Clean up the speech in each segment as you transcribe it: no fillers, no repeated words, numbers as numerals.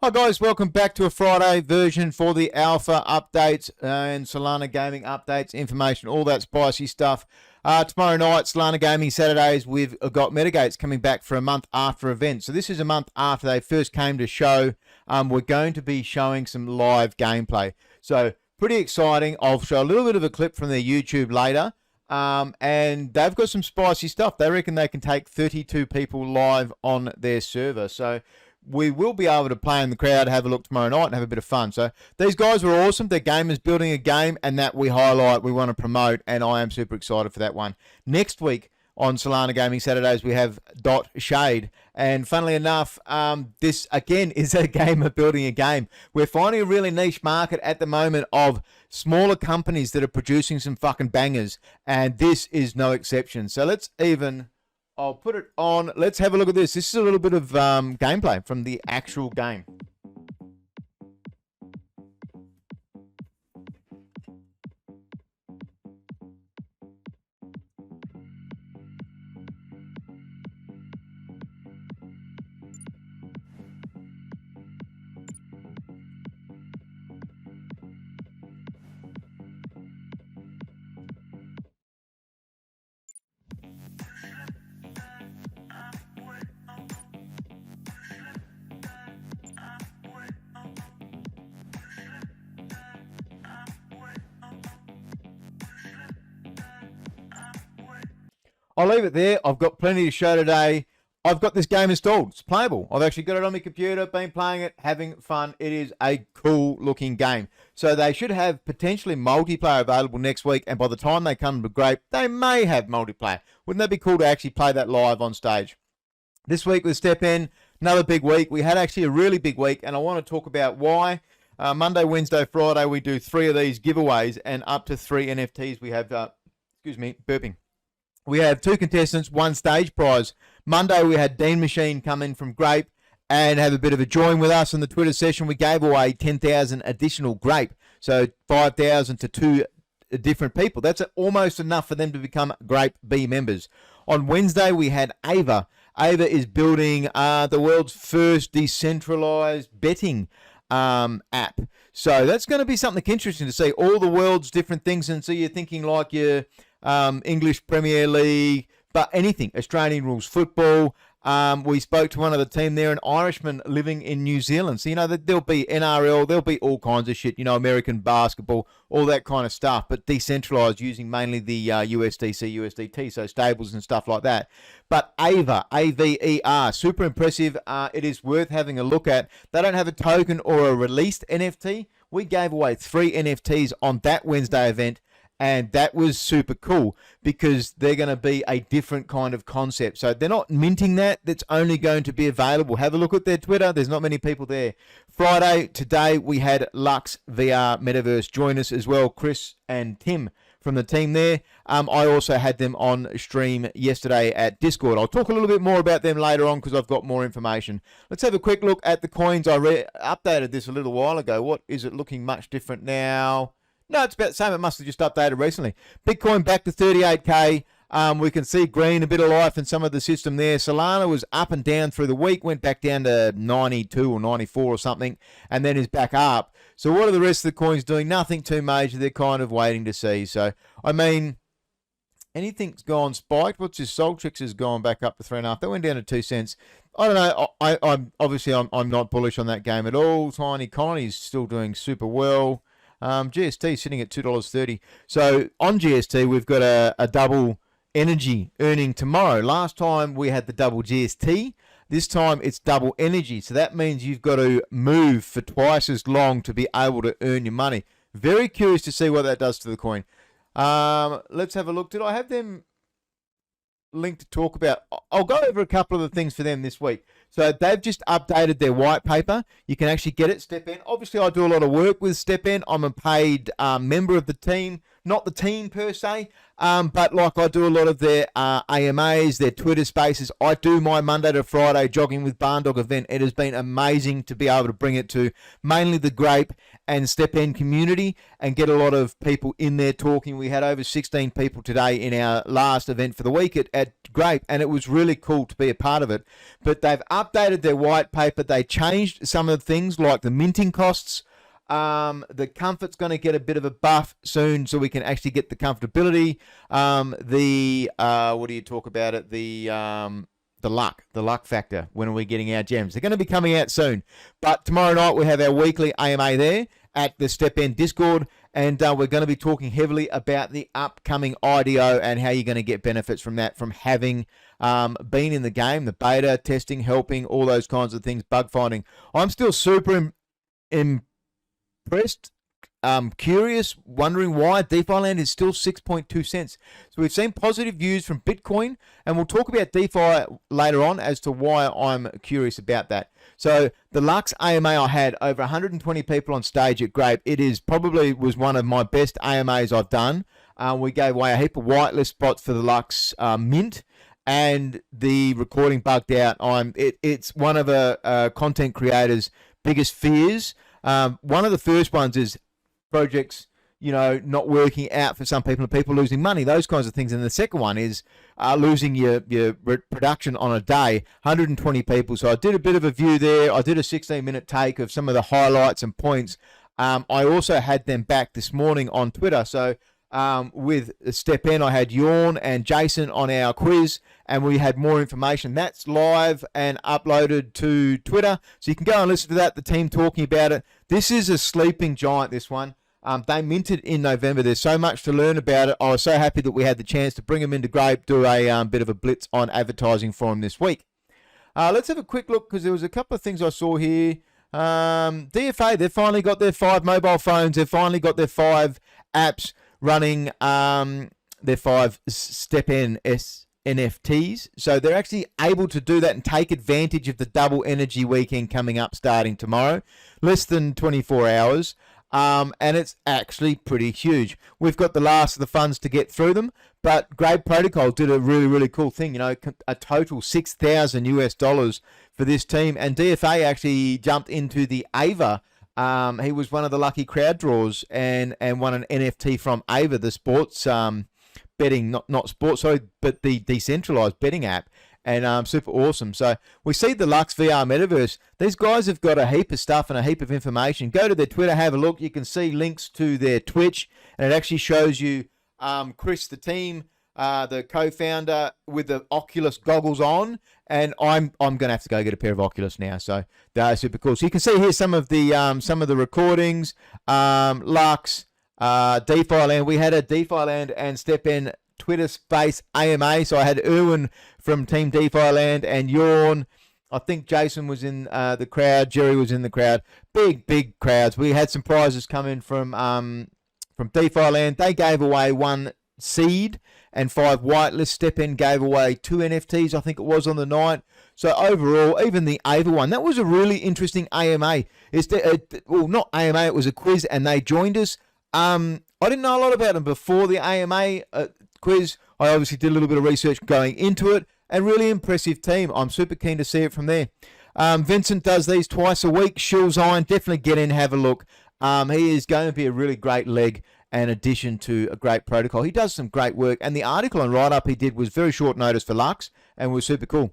Hi guys, welcome back to a Friday version for the Alpha updates and Solana Gaming updates, information, all that spicy stuff. Tomorrow night, Solana Gaming Saturdays, we've got Metagates coming back for a month after event. So this is a month after they first came to show. We're going to be showing some live gameplay. So pretty exciting. I'll show a little bit of a clip from their YouTube later. And they've got some spicy stuff. They reckon they can take 32 people live on their server. So we will be able to play in the crowd, have a look tomorrow night and have a bit of fun. So these guys were awesome. They're gamers building a game, and that we highlight, we want to promote, and I am super excited for that one. Next week on Solana Gaming Saturdays, we have Dot Shade. And funnily enough, this again is a gamer building a game. We're finding a really niche market at the moment of smaller companies that are producing some fucking bangers, and this is no exception. So I'll put it on. Let's have a look at this. This is a little bit of gameplay from the actual game. I'll leave it there. I've got plenty to show today. I've got this game installed. It's playable. I've actually got it on my computer, been playing it, having fun. It is a cool looking game. So they should have potentially multiplayer available next week, and by the time they come to Grape, they may have multiplayer. Wouldn't that be cool to actually play that live on stage? This week with STEPN, another big week. We had actually a really big week, and I want to talk about why. Monday, Wednesday, Friday, we do 3 of these giveaways, and up to 3 NFTs we have, burping. We have 2 contestants, 1 stage prize. Monday, we had Dean Machine come in from Grape and have a bit of a join with us in the Twitter session. We gave away 10,000 additional Grape. So 5,000 to 2 different people. That's almost enough for them to become Grape B members. On Wednesday, we had Aver. Aver is building the world's first decentralized betting app. So that's going to be something interesting to see. All the world's different things. And so you're thinking like your English Premier League, but anything, Australian rules football. We spoke to one of the team there, an Irishman living in New Zealand. So, there'll be NRL, there'll be all kinds of shit, American basketball, all that kind of stuff, but decentralized using mainly the USDC, USDT, so stables and stuff like that. But Aver, A-V-E-R, super impressive. It is worth having a look at. They don't have a token or a released NFT. We gave away 3 NFTs on that Wednesday event. And that was super cool because they're going to be a different kind of concept. So they're not minting that. That's only going to be available. Have a look at their Twitter. There's not many people there. Friday, today, we had Lux VR Metaverse join us as well. Chris and Tim from the team there. I also had them on stream yesterday at Discord. I'll talk a little bit more about them later on because I've got more information. Let's have a quick look at the coins. I updated this a little while ago. What is it looking much different now? No, it's about the same. It must have just updated recently. Bitcoin back to 38K. We can see green, a bit of life in some of the system there. Solana was up and down through the week, went back down to 92 or 94 or something, and then is back up. So what are the rest of the coins doing? Nothing too major. They're kind of waiting to see. So, anything's gone spiked. What's this? Soltrix has gone back up to 3.5. That went down to 2 cents. I don't know. I'm not bullish on that game at all. Tiny Connie's still doing super well. GST sitting at $2.30. So on GST, we've got a double energy earning tomorrow. Last time we had the double GST. This time it's double energy. So that means you've got to move for twice as long to be able to earn your money. Very curious to see what that does to the coin. Let's have a look. Did I have them linked to talk about? I'll go over a couple of the things for them this week. So they've just updated their white paper. You can actually get it, STEPN. Obviously, I do a lot of work with STEPN. I'm a paid member of the team. Not the team per se, but like I do a lot of their AMAs, their Twitter spaces. I do my Monday to Friday jogging with Barndog event. It has been amazing to be able to bring it to mainly the Grape and STEPN community and get a lot of people in there talking. We had over 16 people today in our last event for the week at Grape, and it was really cool to be a part of it. But they've updated their white paper. They changed some of the things like the minting costs. The comfort's going to get a bit of a buff soon, so we can actually get the comfortability. What do you talk about it? The luck factor. When are we getting our gems? They're going to be coming out soon. But tomorrow night we have our weekly AMA there at the STEPN Discord, and we're going to be talking heavily about the upcoming IDO and how you're going to get benefits from that, from having been in the game, the beta, testing, helping, all those kinds of things, bug finding. I'm still super impressed, curious, wondering why DeFi land is still 6.2 cents. So we've seen positive views from Bitcoin, and we'll talk about DeFi later on as to why I'm curious about that. So the Lux AMA, I had over 120 people on stage at Grape. It was one of my best AMAs I've done. We gave away a heap of whitelist spots for the Lux Mint, and the recording bugged out. It's one of a content creator's biggest fears. One of the first ones is projects, not working out for some people and people losing money, those kinds of things. And the second one is losing your production on a day, 120 people. So I did a bit of a view there. I did a 16-minute take of some of the highlights and points. I also had them back this morning on Twitter. So with STEPN, I had Yawn and Jason on our quiz, and we had more information. That's live and uploaded to Twitter, so you can go and listen to that, the team talking about it. This is a sleeping giant, this one. They minted in November. There's so much to learn about it. I was so happy that we had the chance to bring them into Grape, do a bit of a blitz on advertising for them this week. Let's have a quick look, because there was a couple of things I saw here. DFA, they've finally got their 5 mobile phones. They've finally got their 5 apps running their 5 STEPN NFTs. So they're actually able to do that and take advantage of the double energy weekend coming up starting tomorrow. Less than 24 hours. And it's actually pretty huge. We've got the last of the funds to get through them, but Grape Protocol did a really, really cool thing. A total $6,000 US for this team, and DFA actually jumped into the Aver. He was one of the lucky crowd draws and won an NFT from Aver, the sports betting, not sports, sorry, but the decentralized betting app. And super awesome. So we see the Lux VR Metaverse. These guys have got a heap of stuff and a heap of information. Go to their Twitter, have a look. You can see links to their Twitch, and it actually shows you Chris, the team, the co-founder, with the Oculus goggles on. And I'm gonna have to go get a pair of Oculus now. So they're super cool. So you can see here some of the recordings. Lux, DeFi Land. We had a DeFi Land and STEPN Twitter space AMA. So I had Erwin from Team DeFi Land and Yawn. I think Jason was in the crowd. Jerry was in the crowd. Big crowds. We had some prizes coming from DeFi Land. They gave away 1 seed and 5 whitelist. STEPN gave away 2 NFTs, I think it was, on the night. So overall, even the Aver one, that was a really interesting AMA. Well, not AMA, it was a quiz, and they joined us. I didn't know a lot about them before the AMA quiz. I obviously did a little bit of research going into it, and really impressive team. I'm super keen to see it from there. Vincent does these twice a week. Shill Zine, definitely get in, have a look. He is going to be a really great leg and addition to a great protocol. He does some great work, and the article and write-up he did was very short notice for Lux, and was super cool.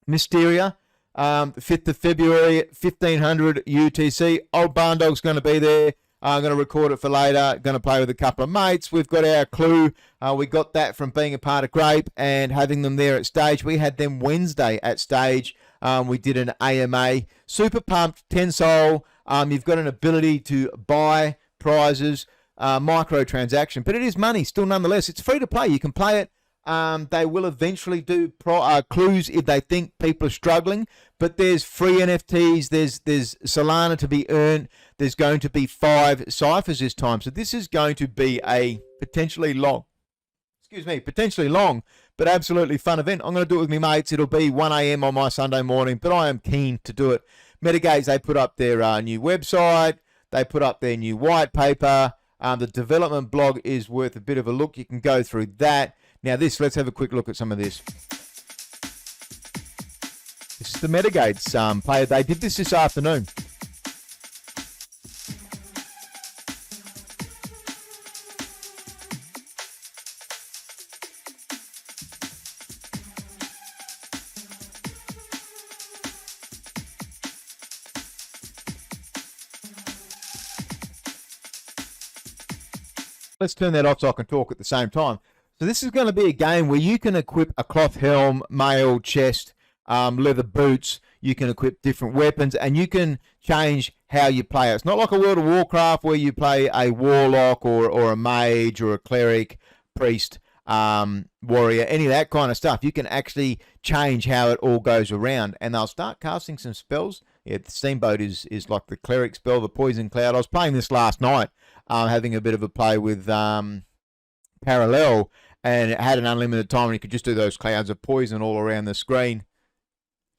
Mysteria, 5th of February, 1500 UTC. Old Barndog's going to be there. I'm going to record it for later. Going to play with a couple of mates. We've got our clue. We got that from being a part of Grape and having them there at stage. We had them Wednesday at stage. We did an AMA. Super pumped. 10 Sol. You've got an ability to buy prizes, microtransaction, but it is money still nonetheless. It's free to play. You can play it. They will eventually do clues if they think people are struggling, but there's free NFTs, there's Solana to be earned, there's going to be 5 ciphers this time, so this is going to be a potentially long, but absolutely fun event. I'm going to do it with my mates. It'll be 1 a.m. on my Sunday morning, but I am keen to do it. Metagates, they put up their new website, they put up their new white paper. The development blog is worth a bit of a look. You can go through that. Now let's have a quick look at some of this. This is the Metagates player. They did this afternoon. let's turn that off so I can talk at the same time. So this is going to be a game where you can equip a cloth helm, mail, chest, leather boots. You can equip different weapons, and you can change how you play it. It's not like a World of Warcraft where you play a warlock or a mage or a cleric, priest, warrior, any of that kind of stuff. You can actually change how it all goes around, and they'll start casting some spells. Yeah, the Steamboat is like the cleric spell, the Poison Cloud. I was playing this last night, having a bit of a play with Parallel, and it had an unlimited time, and you could just do those clouds of poison all around the screen.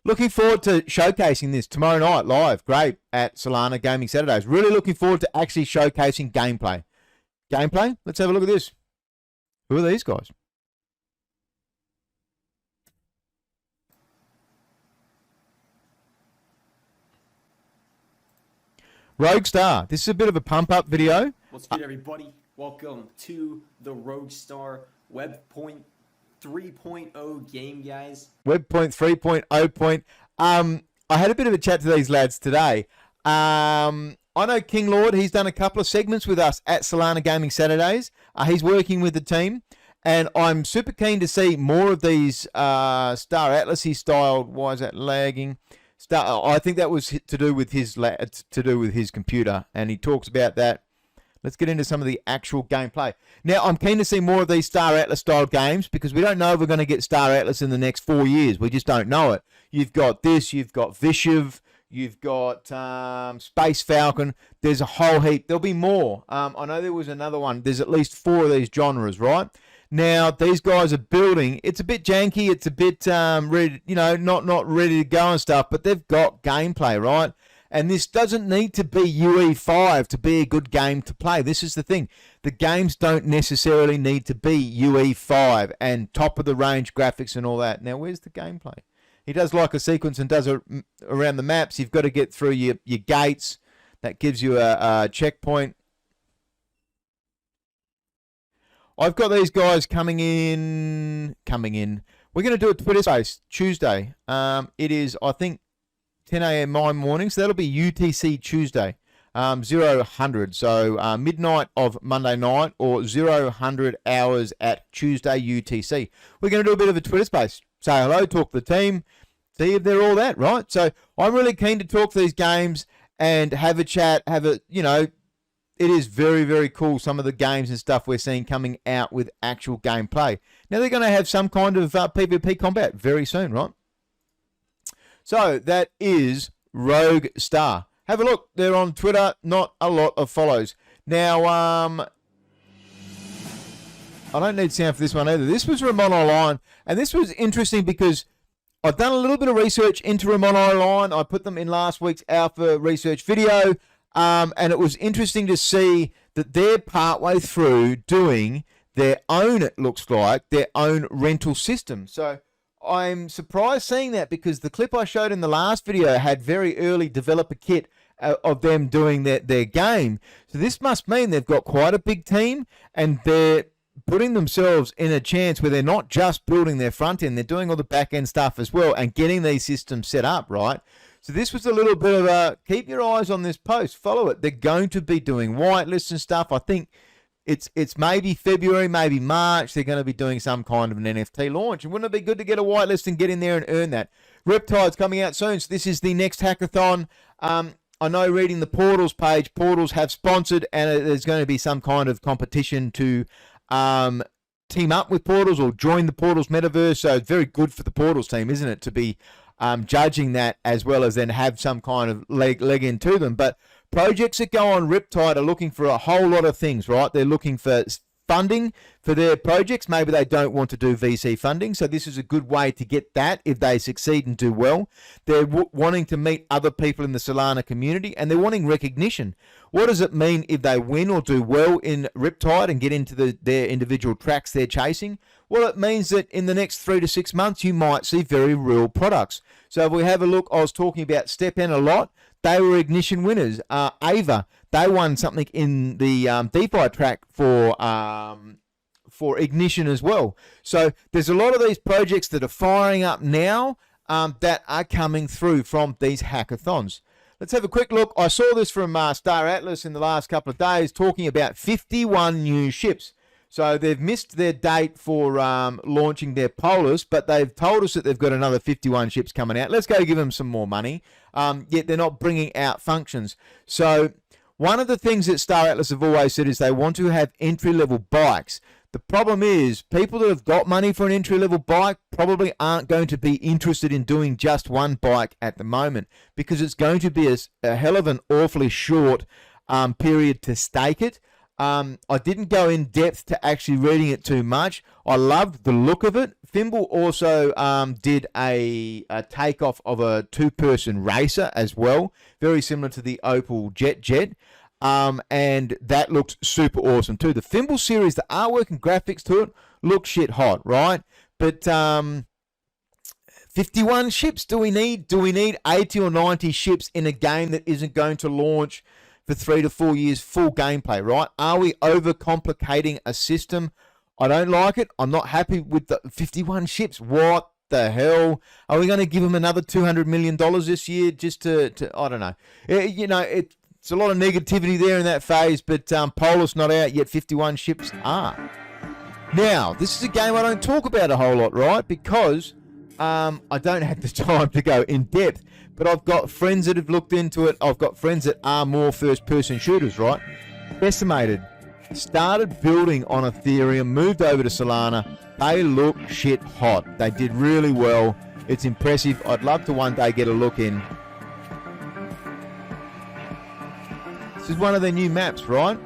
Looking forward to showcasing this tomorrow night live, great, at Solana Gaming Saturdays. Really looking forward to actually showcasing gameplay. Gameplay? Let's have a look at this. Who are these guys? Roguestar. This is a bit of a pump-up video. What's good, everybody? Welcome to the Roguestar Web 3.0 game, guys. Web 3.0. I had a bit of a chat to these lads today. I know King Lord, he's done a couple of segments with us at Solana Gaming Saturdays. He's working with the team, and I'm super keen to see more of these Star Atlas-y styled. Why is that lagging? I think that was to do with his computer, and he talks about that. Let's get into some of the actual gameplay. Now, I'm keen to see more of these Star Atlas style games, because we don't know if we're going to get Star Atlas in the next 4 years. We just don't know it. You've got this, you've got Vishiv, you've got Space Falcon. There's a whole heap. There'll be more. I know there was another one. There's at least 4 of these genres, right? Now, these guys are building. It's a bit janky. It's a bit, ready, not ready to go and stuff, but they've got gameplay, right? And this doesn't need to be UE5 to be a good game to play. This is the thing. The games don't necessarily need to be UE5 and top-of-the-range graphics and all that. Now, where's the gameplay? He does like a sequence and does it around the maps. You've got to get through your gates. That gives you a checkpoint. I've got these guys coming in. We're going to do a Twitter space Tuesday. It is, I think, 10 a.m. my morning, so that'll be UTC Tuesday, 0000, so midnight of Monday night, or 0000 hours at Tuesday UTC. We're going to do a bit of a Twitter space, say hello, talk to the team, see if they're all that, right? So I'm really keen to talk these games and have a chat, it is very, very cool, some of the games and stuff we're seeing coming out with actual gameplay. Now they're going to have some kind of PvP combat very soon, right? So that is Roguestar. Have a look. They're on Twitter. Not a lot of follows. Now, I don't need sound for this one either. This was Ramon Online, and this was interesting because I've done a little bit of research into Ramon Online. I put them in last week's Alpha research video, and it was interesting to see that they're partway through doing their own, it looks like, their own rental system. So I'm surprised seeing that, because the clip I showed in the last video had very early developer kit of them doing their game. So this must mean they've got quite a big team, and they're putting themselves in a chance where they're not just building their front end, they're doing all the back end stuff as well and getting these systems set up, right? So this was a little bit of a keep your eyes on this post, follow it. They're going to be doing whitelists and stuff. I think it's maybe February, maybe March. They're going to be doing some kind of an NFT launch. And wouldn't it be good to get a whitelist and get in there and earn that? Riptide's coming out soon, so this is the next hackathon. I know, reading the Portals page, Portals have sponsored, and there's going to be some kind of competition to team up with Portals or join the Portals metaverse. So it's very good for the Portals team, isn't it, to be judging that, as well as then have some kind of leg into them. But projects that go on Riptide are looking for a whole lot of things, right? They're looking for funding for their projects. Maybe they don't want to do VC funding, so this is a good way to get that if they succeed and do well. They're wanting to meet other people in the Solana community, and they're wanting recognition. What does it mean if they win or do well in Riptide and get into their individual tracks they're chasing? Well, it means that in the next 3 to 6 months, you might see very real products. So if we have a look, I was talking about STEPN a lot. They were Ignition winners. Aver, they won something in the DeFi track for Ignition as well. So there's a lot of these projects that are firing up now that are coming through from these hackathons. let's have a quick look. I saw this from Star Atlas in the last couple of days talking about 51 new ships. So they've missed their date for launching their Polis, but they've told us that they've got another 51 ships coming out. Let's go give them some more money. Yet they're not bringing out functions. So one of the things that Star Atlas have always said is they want to have entry-level bikes. The problem is people that have got money for an entry-level bike probably aren't going to be interested in doing just one bike at the moment, because it's going to be a hell of an awfully short period to stake it. I didn't go in depth to actually reading it too much. I loved the look of it. Fimble also did a takeoff of a two-person racer as well, very similar to the Opal Jet. And that looked super awesome too. The Fimble series, the artwork and graphics to it look shit hot, right? But 51 ships, do we need 80 or 90 ships in a game that isn't going to launch for 3 to 4 years full gameplay, right? Are we overcomplicating a system? I don't like it. I'm not happy with the 51 ships. What the hell? Are we going to give them another $200 million this year just to I don't know. It's a lot of negativity there in that phase, but Polis not out yet, 51 ships are. Now, this is a game I don't talk about a whole lot, right? Because I don't have the time to go in depth, but I've got friends that have looked into it. I've got friends that are more first-person shooters, right? Decimated started building on Ethereum, moved over to Solana. They look shit hot. They did really well. It's impressive. I'd love to one day get a look in. This is one of their new maps, right?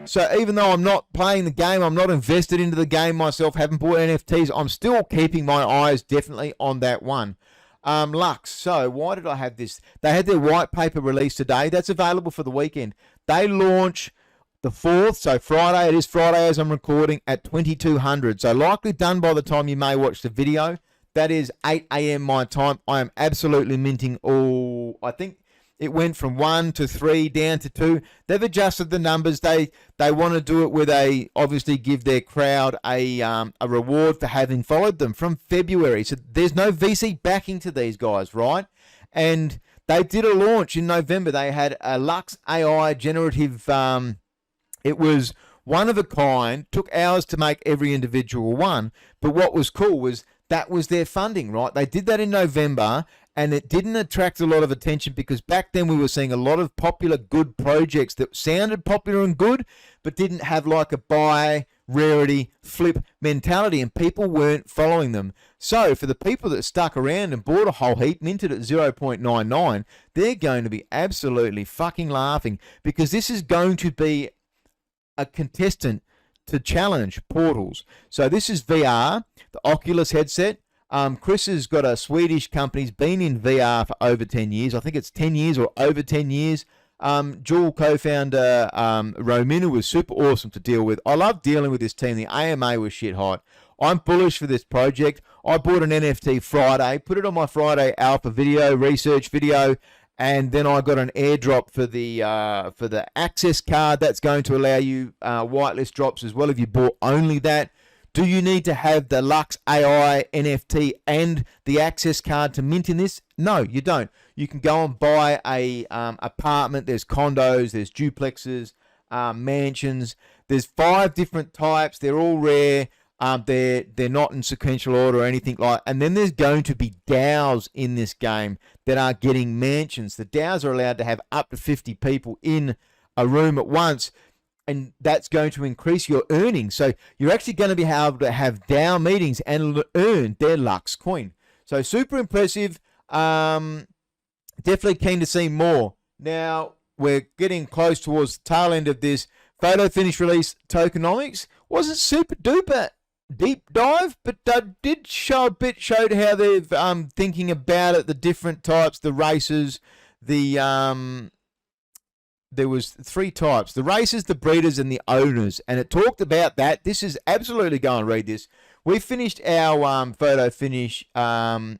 So even though I'm not playing the game, I'm not invested into the game myself, haven't bought NFTs, I'm still keeping my eyes definitely on that one. Lux. So why did I have this? They had their white paper released today. That's available for the weekend. They launch the 4th, so Friday. It is Friday as I'm recording at 2200. So likely done by the time you may watch the video. That is 8 a.m. my time. I am absolutely minting all. I think it went from 1 to 3 down to 2. They've adjusted the numbers. They want to do it where they obviously give their crowd a reward for having followed them from February. So there's no VC backing to these guys, right? And they did a launch in November. They had a Lux AI generative. It was one of a kind. Took hours to make every individual one. But what was cool was that was their funding, right? They did that in November. And it didn't attract a lot of attention because back then we were seeing a lot of popular good projects that sounded popular and good, but didn't have like a buy, rarity, flip mentality, and people weren't following them. So for the people that stuck around and bought a whole heap, minted at 0.99, they're going to be absolutely fucking laughing because this is going to be a contestant to challenge Portals. So this is VR, the Oculus headset. Chris has got a Swedish company. He's been in VR for over 10 years. I think it's 10 years or over 10 years. Dual co-founder Ramon was super awesome to deal with. I love dealing with this team. The AMA was shit hot. I'm bullish for this project. I bought an NFT Friday, put it on my Friday alpha video, research video, and then I got an airdrop for the access card. That's going to allow you whitelist drops as well if you bought only that. Do you need to have the Lux AI NFT and the access card to mint in this? No, you don't. You can go and buy a apartment. There's condos, there's duplexes, mansions. There's 5 different types. They're all rare. They're not in sequential order or anything like. And then there's going to be DAOs in this game that are getting mansions. The DAOs are allowed to have up to 50 people in a room at once. And that's going to increase your earnings. So you're actually going to be able to have DAO meetings and earn their Lux coin. So super impressive. Definitely keen to see more. Now, we're getting close towards the tail end of this. Photo finish release tokenomics. Wasn't super duper deep dive, but did showed how they're thinking about it, the different types, the races, there was 3 types, the racers, the breeders, and the owners. And it talked about that. This is absolutely, go and read this. We finished our photo finish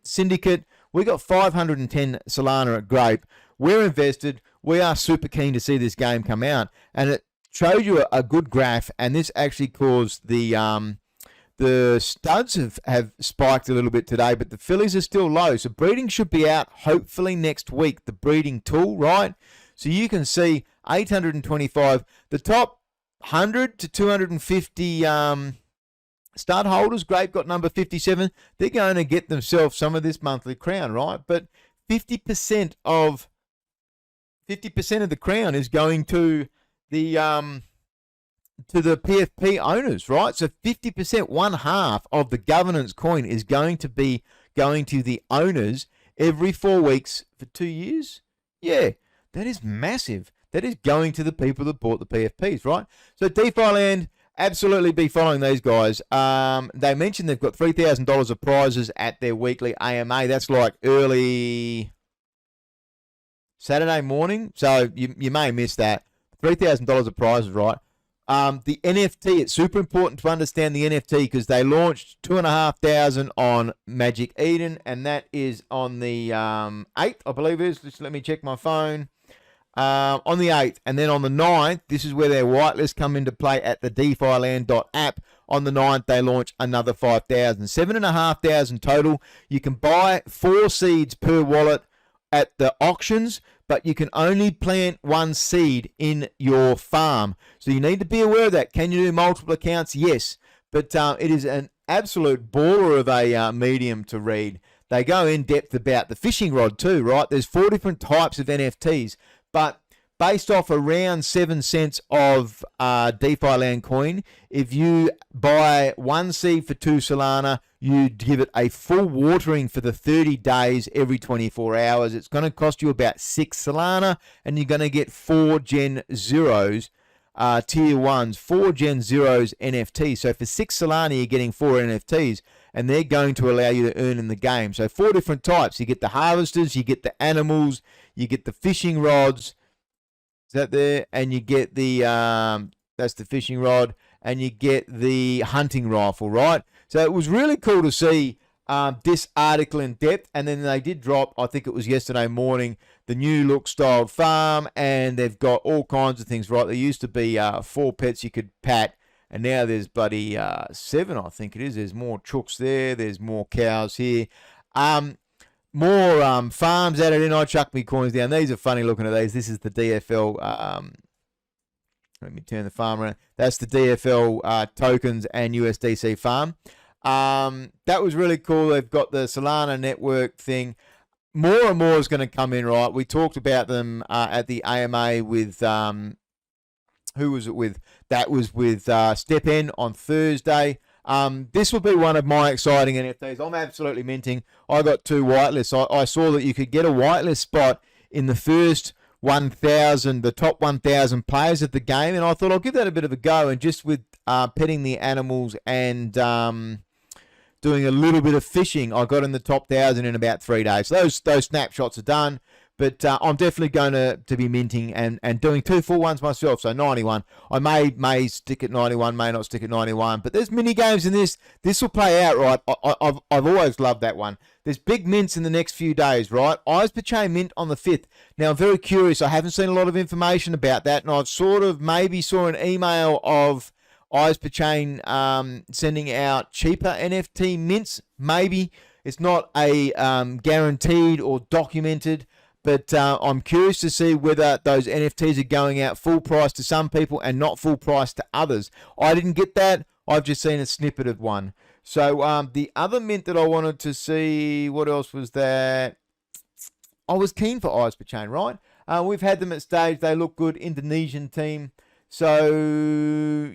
syndicate. We got 510 Solana at Grape. We're invested. We are super keen to see this game come out. And it showed you a good graph. And this actually caused the The studs have spiked a little bit today, but the fillies are still low. So breeding should be out hopefully next week, the breeding tool, right? So you can see 825. The top 100 to 250 stud holders, Grape got number 57. They're going to get themselves some of this monthly crown, right? But 50% of the crown is going to the PFP owners, right? So 50%, one half of the governance coin is going to be going to the owners every 4 weeks for 2 years. Yeah, that is massive. That is going to the people that bought the PFPs, right? So DeFi Land, absolutely be following these guys. They mentioned they've got $3,000 of prizes at their weekly AMA. That's like early Saturday morning. So you may miss that. $3,000 of prizes, right? The NFT, it's super important to understand the NFT because they launched 2,500 on Magic Eden, and that is on the 8th, I believe it is. Just let me check my phone. On the 8th, and then on the 9th, this is where their whitelist come into play at the DeFiland.app. On the 9th, they launch another 5,000. 7,500 total. You can buy 4 seeds per wallet at the auctions, but you can only plant 1 seed in your farm. So you need to be aware of that. Can you do multiple accounts? Yes. But it is an absolute baller of a medium to read. They go in depth about the fishing rod too, right? There's 4 different types of NFTs, but based off around 7 cents of DeFi Land coin, if you buy 1 seed for 2 Solana, you give it a full watering for the 30 days every 24 hours. It's going to cost you about 6 Solana, and you're going to get 4 Gen Zeros, Tier 1s, 4 Gen Zeros NFTs. So for 6 Solana, you're getting 4 NFTs, and they're going to allow you to earn in the game. So 4 different types. You get the harvesters, you get the animals, you get the fishing rods. Is that there? And you get the, that's the fishing rod, and you get the hunting rifle, right? So it was really cool to see this article in depth, and then they did drop, I think it was yesterday morning, the new look styled farm, and they've got all kinds of things, right? There used to be 4 pets you could pat, and now there's bloody 7, I think it is. There's more chooks there. There's more cows here. More farms added in. I chuck me coins down. These are funny looking at these. This is the DFL. Let me turn the farm around. That's the DFL tokens and USDC farm. That was really cool. They've got the Solana network thing. More and more is going to come in, right? We talked about them at the AMA with, who was it with? That was with STEPN on Thursday. This will be one of my exciting NFTs. I'm absolutely minting. I got 2 whitelists. I saw that you could get a whitelist spot in the first 1,000, the top 1,000 players of the game, and I thought I'll give that a bit of a go. And just with petting the animals and doing a little bit of fishing, I got in the top 1,000 in about 3 days. So those snapshots are done. But I'm definitely going to be minting and doing 2 full ones myself. So 91. I may stick at 91, may not stick at 91. But there's mini games in this. This will play out, right? I've always loved that one. There's big mints in the next few days, right? Eyes per chain mint on the 5th. Now, I'm very curious. I haven't seen a lot of information about that. And I've sort of maybe saw an email of Eyes per chain sending out cheaper NFT mints. Maybe. It's not a guaranteed or documented. But I'm curious to see whether those NFTs are going out full price to some people and not full price to others. I didn't get that. I've just seen a snippet of one. So the other mint that I wanted to see, what else was that? I was keen for Eyes per Chain, right? We've had them at stage. They look good. Indonesian team. So,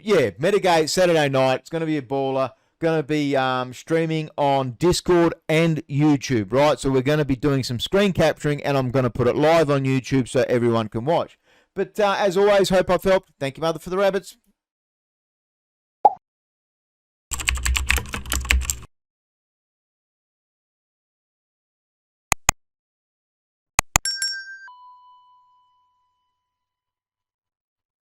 yeah, Metagates Saturday night. It's going to be a baller. Going to be streaming on Discord and YouTube, right? So we're going to be doing some screen capturing, and I'm going to put it live on YouTube so everyone can watch. But as always, hope I've helped. Thank you, Mother, for the rabbits.